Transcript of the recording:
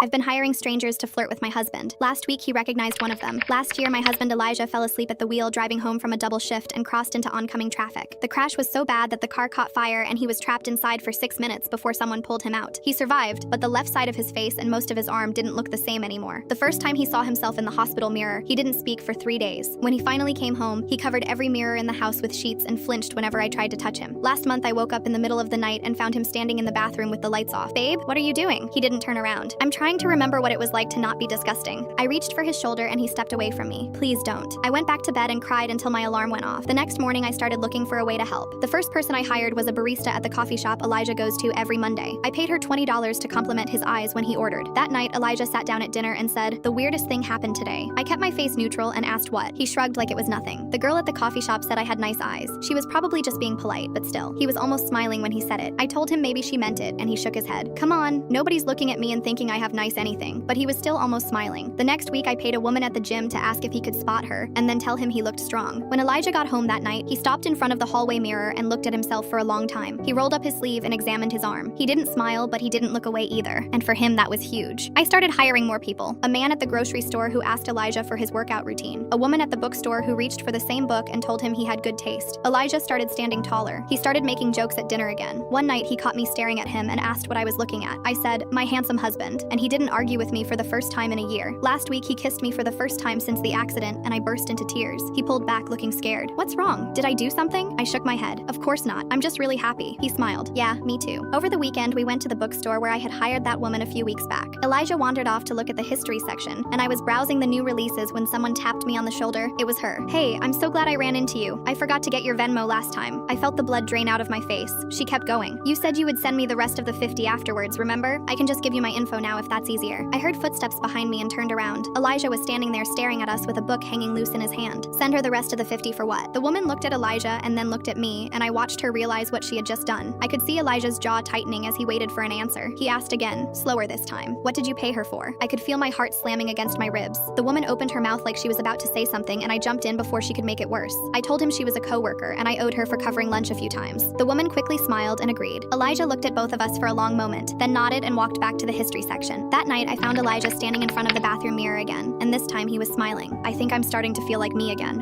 I've been hiring strangers to flirt with my husband. Last week, he recognized one of them. Last year, my husband Elijah fell asleep at the wheel driving home from a double shift and crossed into oncoming traffic. The crash was so bad that the car caught fire and he was trapped inside for 6 minutes before someone pulled him out. He survived, but the left side of his face and most of his arm didn't look the same anymore. The first time he saw himself in the hospital mirror, he didn't speak for 3 days. When he finally came home, he covered every mirror in the house with sheets and flinched whenever I tried to touch him. Last month, I woke up in the middle of the night and found him standing in the bathroom with the lights off. "Babe, what are you doing?" He didn't turn around. I'm trying to remember what it was like to not be disgusting. I reached for his shoulder and he stepped away from me. Please don't. I went back to bed and cried until my alarm went off. The next morning, I started looking for a way to help. The first person I hired was a barista at the coffee shop Elijah goes to every Monday. I paid her $20 to compliment his eyes when he ordered. That night, Elijah sat down at dinner and said, "The weirdest thing happened today." I kept my face neutral and asked what. He shrugged like it was nothing. The girl at the coffee shop said I had nice eyes. She was probably just being polite, but still. He was almost smiling when he said it. I told him maybe she meant it, and he shook his head. Come on, nobody's looking at me and thinking I have nice anything. But he was still almost smiling. The next week, I paid a woman at the gym to ask if he could spot her, and then tell him he looked strong. When Elijah got home that night, he stopped in front of the hallway mirror and looked at himself for a long time. He rolled up his sleeve and examined his arm. He didn't smile, but he didn't look away either, and for him that was huge. I started hiring more people. A man at the grocery store who asked Elijah for his workout routine. A woman at the bookstore who reached for the same book and told him he had good taste. Elijah started standing taller. He started making jokes at dinner again. One night, he caught me staring at him and asked what I was looking at. I said, "My handsome husband," and he didn't argue with me for the first time in a year. Last week, he kissed me for the first time since the accident, and I burst into tears. He pulled back, looking scared. "What's wrong? Did I do something?" I shook my head. "Of course not. I'm just really happy." He smiled. "Yeah, me too." Over the weekend, we went to the bookstore where I had hired that woman a few weeks back. Elijah wandered off to look at the history section, and I was browsing the new releases when someone tapped me on the shoulder. It was her. "Hey, I'm so glad I ran into you. I forgot to get your Venmo last time." I felt the blood drain out of my face. She kept going. "You said you would send me the rest of the 50 afterwards, remember? I can just give you my info now if that's easier." I heard footsteps behind me and turned around. Elijah was standing there staring at us with a book hanging loose in his hand. "Send her the rest of the 50 for what?" The woman looked at Elijah and then looked at me, and I watched her realize what she had just done. I could see Elijah's jaw tightening as he waited for an answer. He asked again, slower this time. "What did you pay her for?" I could feel my heart slamming against my ribs. The woman opened her mouth like she was about to say something, and I jumped in before she could make it worse. I told him she was a coworker, and I owed her for covering lunch a few times. The woman quickly smiled and agreed. Elijah looked at both of us for a long moment, then nodded and walked back to the history section. That night, I found Elijah standing in front of the bathroom mirror again, and this time he was smiling. I think I'm starting to feel like me again.